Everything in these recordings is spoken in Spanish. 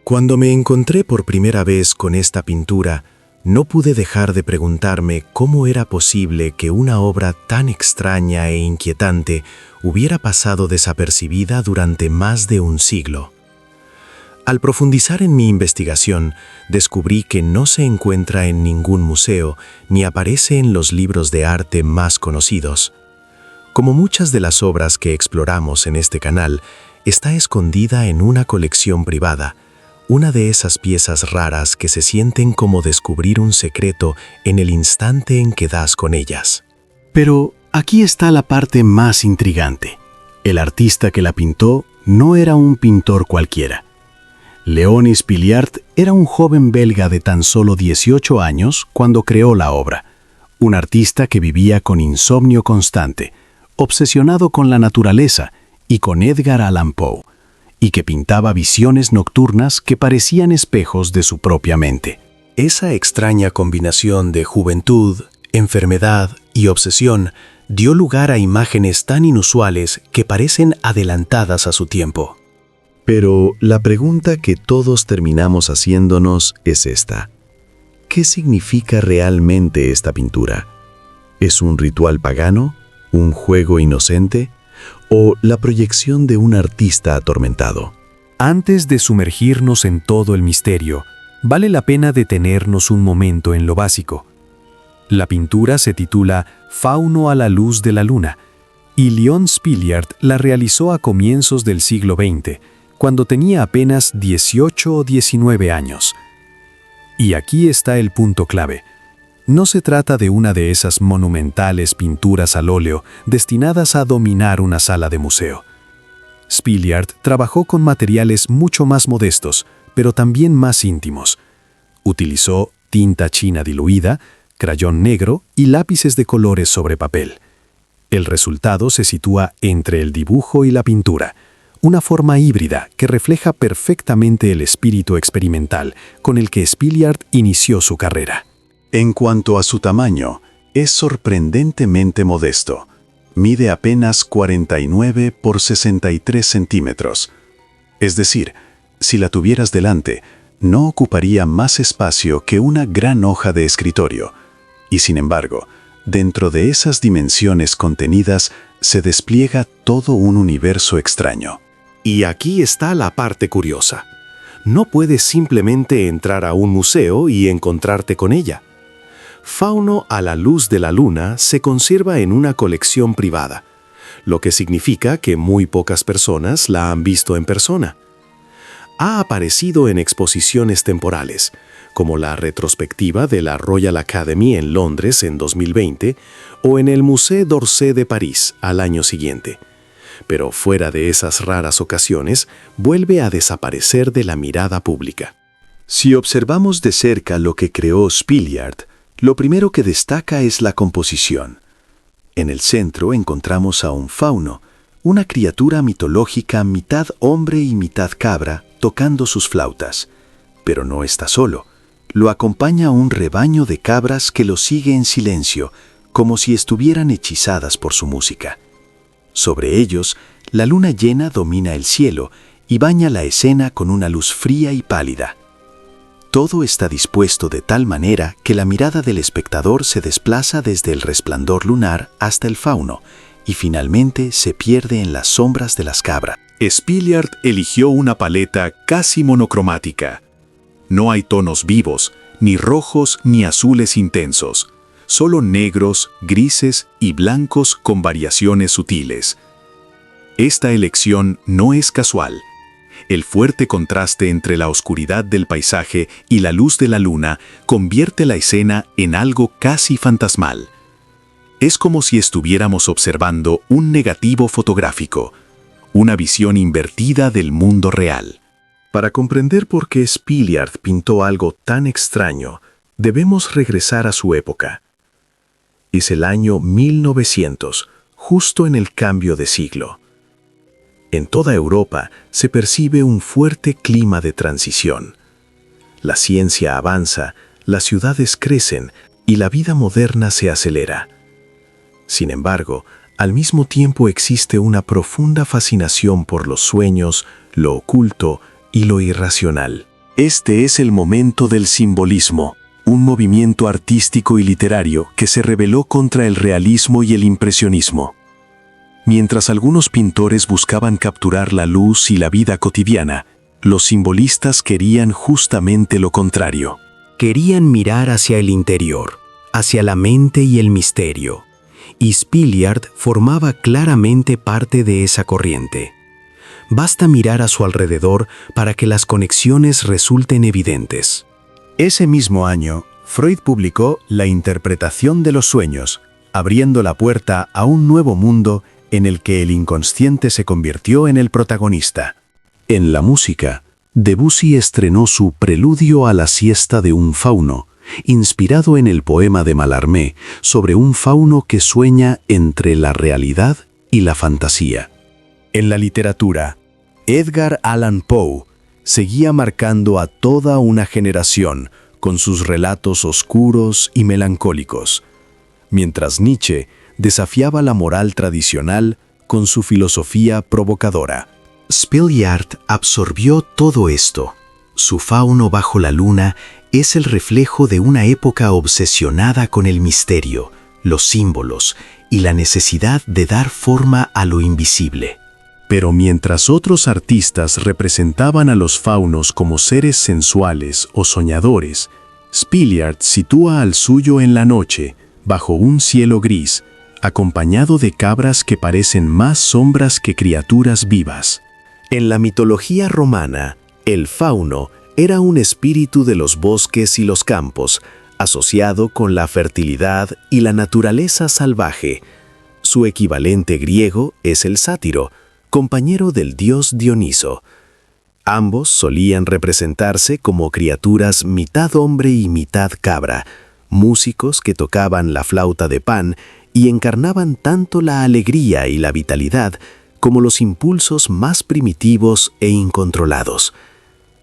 Cuando me encontré por primera vez con esta pintura, no pude dejar de preguntarme cómo era posible que una obra tan extraña e inquietante hubiera pasado desapercibida durante más de un siglo. Al profundizar en mi investigación, descubrí que no se encuentra en ningún museo ni aparece en los libros de arte más conocidos. Como muchas de las obras que exploramos en este canal, está escondida en una colección privada, una de esas piezas raras que se sienten como descubrir un secreto en el instante en que das con ellas. Pero aquí está la parte más intrigante. El artista que la pintó no era un pintor cualquiera. Léon Spiliart era un joven belga de tan solo 18 años cuando creó la obra, un artista que vivía con insomnio constante, obsesionado con la naturaleza y con Edgar Allan Poe, y que pintaba visiones nocturnas que parecían espejos de su propia mente. Esa extraña combinación de juventud, enfermedad y obsesión dio lugar a imágenes tan inusuales que parecen adelantadas a su tiempo. Pero la pregunta que todos terminamos haciéndonos es esta: ¿qué significa realmente esta pintura? ¿Es un ritual pagano? ¿Un juego inocente? ¿O la proyección de un artista atormentado? Antes de sumergirnos en todo el misterio, vale la pena detenernos un momento en lo básico. La pintura se titula Fauno a la luz de la luna, y Léon Spiliart la realizó a comienzos del siglo XX, cuando tenía apenas 18 o 19 años. Y aquí está el punto clave. No se trata de una de esas monumentales pinturas al óleo destinadas a dominar una sala de museo. Spiliart trabajó con materiales mucho más modestos, pero también más íntimos. Utilizó tinta china diluida, crayón negro y lápices de colores sobre papel. El resultado se sitúa entre el dibujo y la pintura, una forma híbrida que refleja perfectamente el espíritu experimental con el que Spiliart inició su carrera. En cuanto a su tamaño, es sorprendentemente modesto. Mide apenas 49 por 63 centímetros. Es decir, si la tuvieras delante, no ocuparía más espacio que una gran hoja de escritorio. Y sin embargo, dentro de esas dimensiones contenidas se despliega todo un universo extraño. Y aquí está la parte curiosa. No puedes simplemente entrar a un museo y encontrarte con ella. Fauno a la luz de la luna se conserva en una colección privada, lo que significa que muy pocas personas la han visto en persona. Ha aparecido en exposiciones temporales, como la retrospectiva de la Royal Academy en Londres en 2020 o en el Musée d'Orsay de París al año siguiente. Pero fuera de esas raras ocasiones, vuelve a desaparecer de la mirada pública. Si observamos de cerca lo que creó Spiliart, lo primero que destaca es la composición. En el centro encontramos a un fauno, una criatura mitológica mitad hombre y mitad cabra, tocando sus flautas. Pero no está solo. Lo acompaña un rebaño de cabras que lo sigue en silencio, como si estuvieran hechizadas por su música. Sobre ellos, la luna llena domina el cielo y baña la escena con una luz fría y pálida. Todo está dispuesto de tal manera que la mirada del espectador se desplaza desde el resplandor lunar hasta el fauno y finalmente se pierde en las sombras de las cabras. Spiliart eligió una paleta casi monocromática. No hay tonos vivos, ni rojos ni azules intensos, solo negros, grises y blancos con variaciones sutiles. Esta elección no es casual. El fuerte contraste entre la oscuridad del paisaje y la luz de la luna convierte la escena en algo casi fantasmal. Es como si estuviéramos observando un negativo fotográfico, una visión invertida del mundo real. Para comprender por qué Spiliart pintó algo tan extraño, debemos regresar a su época. Es el año 1900, justo en el cambio de siglo. En toda Europa se percibe un fuerte clima de transición. La ciencia avanza, las ciudades crecen y la vida moderna se acelera. Sin embargo, al mismo tiempo existe una profunda fascinación por los sueños, lo oculto y lo irracional. Este es el momento del simbolismo, un movimiento artístico y literario que se rebeló contra el realismo y el impresionismo. Mientras algunos pintores buscaban capturar la luz y la vida cotidiana, los simbolistas querían justamente lo contrario. Querían mirar hacia el interior, hacia la mente y el misterio, y Spilliard formaba claramente parte de esa corriente. Basta mirar a su alrededor para que las conexiones resulten evidentes. Ese mismo año, Freud publicó La interpretación de los sueños, abriendo la puerta a un nuevo mundo en el que el inconsciente se convirtió en el protagonista. En la música, Debussy estrenó su Preludio a la siesta de un fauno, inspirado en el poema de Mallarmé sobre un fauno que sueña entre la realidad y la fantasía. En la literatura, Edgar Allan Poe seguía marcando a toda una generación con sus relatos oscuros y melancólicos, mientras Nietzsche desafiaba la moral tradicional con su filosofía provocadora. Spilliard absorbió todo esto. Su Fauno bajo la luna es el reflejo de una época obsesionada con el misterio, los símbolos y la necesidad de dar forma a lo invisible. Pero mientras otros artistas representaban a los faunos como seres sensuales o soñadores, Spilliard sitúa al suyo en la noche, bajo un cielo gris, acompañado de cabras que parecen más sombras que criaturas vivas. En la mitología romana, el fauno era un espíritu de los bosques y los campos, asociado con la fertilidad y la naturaleza salvaje. Su equivalente griego es el sátiro, compañero del dios Dioniso. Ambos solían representarse como criaturas mitad hombre y mitad cabra, músicos que tocaban la flauta de Pan y encarnaban tanto la alegría y la vitalidad como los impulsos más primitivos e incontrolados.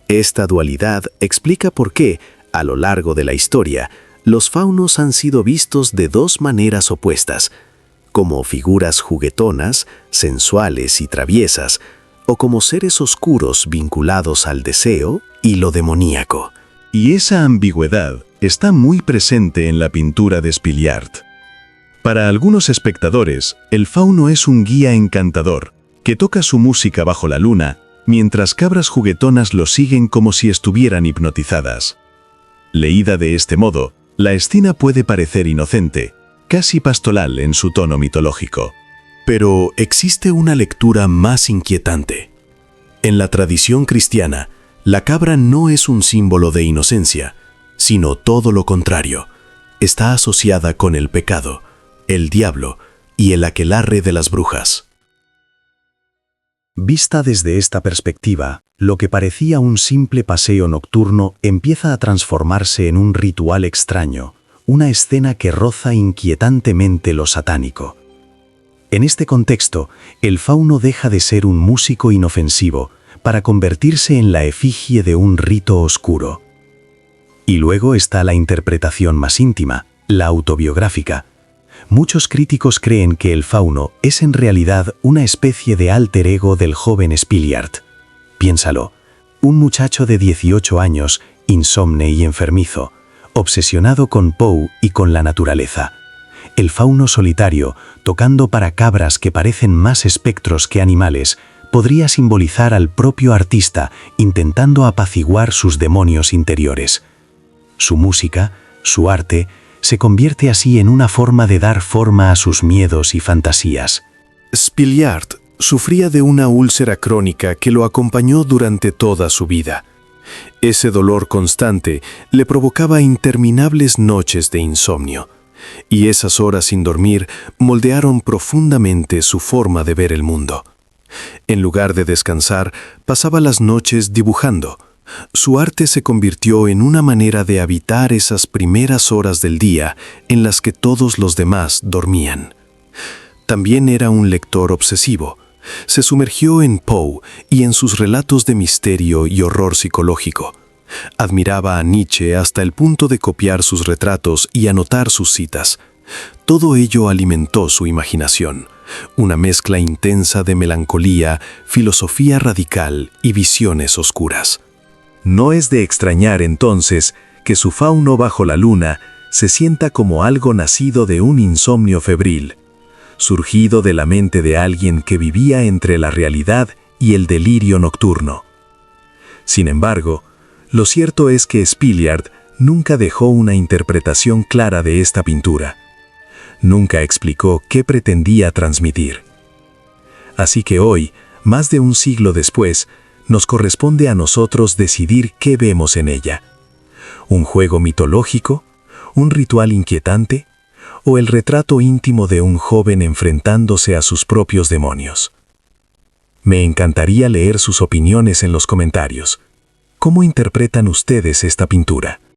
Esta dualidad explica por qué, a lo largo de la historia, los faunos han sido vistos de dos maneras opuestas, como figuras juguetonas, sensuales y traviesas, o como seres oscuros vinculados al deseo y lo demoníaco. Y esa ambigüedad está muy presente en la pintura de Spilliard. Para algunos espectadores, el fauno es un guía encantador, que toca su música bajo la luna, mientras cabras juguetonas lo siguen como si estuvieran hipnotizadas. Leída de este modo, la escena puede parecer inocente, casi pastoral en su tono mitológico. Pero existe una lectura más inquietante. En la tradición cristiana, la cabra no es un símbolo de inocencia, sino todo lo contrario. Está asociada con el pecado, el diablo y el aquelarre de las brujas. Vista desde esta perspectiva, lo que parecía un simple paseo nocturno empieza a transformarse en un ritual extraño, una escena que roza inquietantemente lo satánico. En este contexto, el fauno deja de ser un músico inofensivo para convertirse en la efigie de un rito oscuro. Y luego está la interpretación más íntima, la autobiográfica. Muchos críticos creen que el fauno es en realidad una especie de alter ego del joven Spilliard. Piénsalo, un muchacho de 18 años, insomne y enfermizo, obsesionado con Poe y con la naturaleza. El fauno solitario, tocando para cabras que parecen más espectros que animales, podría simbolizar al propio artista intentando apaciguar sus demonios interiores. Su música, su arte, se convierte así en una forma de dar forma a sus miedos y fantasías. Spilliard sufría de una úlcera crónica que lo acompañó durante toda su vida. Ese dolor constante le provocaba interminables noches de insomnio, y esas horas sin dormir moldearon profundamente su forma de ver el mundo. En lugar de descansar, pasaba las noches dibujando. Su arte se convirtió en una manera de habitar esas primeras horas del día en las que todos los demás dormían. También era un lector obsesivo. Se sumergió en Poe y en sus relatos de misterio y horror psicológico. Admiraba a Nietzsche hasta el punto de copiar sus retratos y anotar sus citas. Todo ello alimentó su imaginación, una mezcla intensa de melancolía, filosofía radical y visiones oscuras. No es de extrañar entonces que su fauno bajo la luna se sienta como algo nacido de un insomnio febril, surgido de la mente de alguien que vivía entre la realidad y el delirio nocturno. Sin embargo, lo cierto es que Spilliard nunca dejó una interpretación clara de esta pintura. Nunca explicó qué pretendía transmitir. Así que hoy, más de un siglo después, nos corresponde a nosotros decidir qué vemos en ella. ¿Un juego mitológico? ¿Un ritual inquietante? ¿O el retrato íntimo de un joven enfrentándose a sus propios demonios? Me encantaría leer sus opiniones en los comentarios. ¿Cómo interpretan ustedes esta pintura?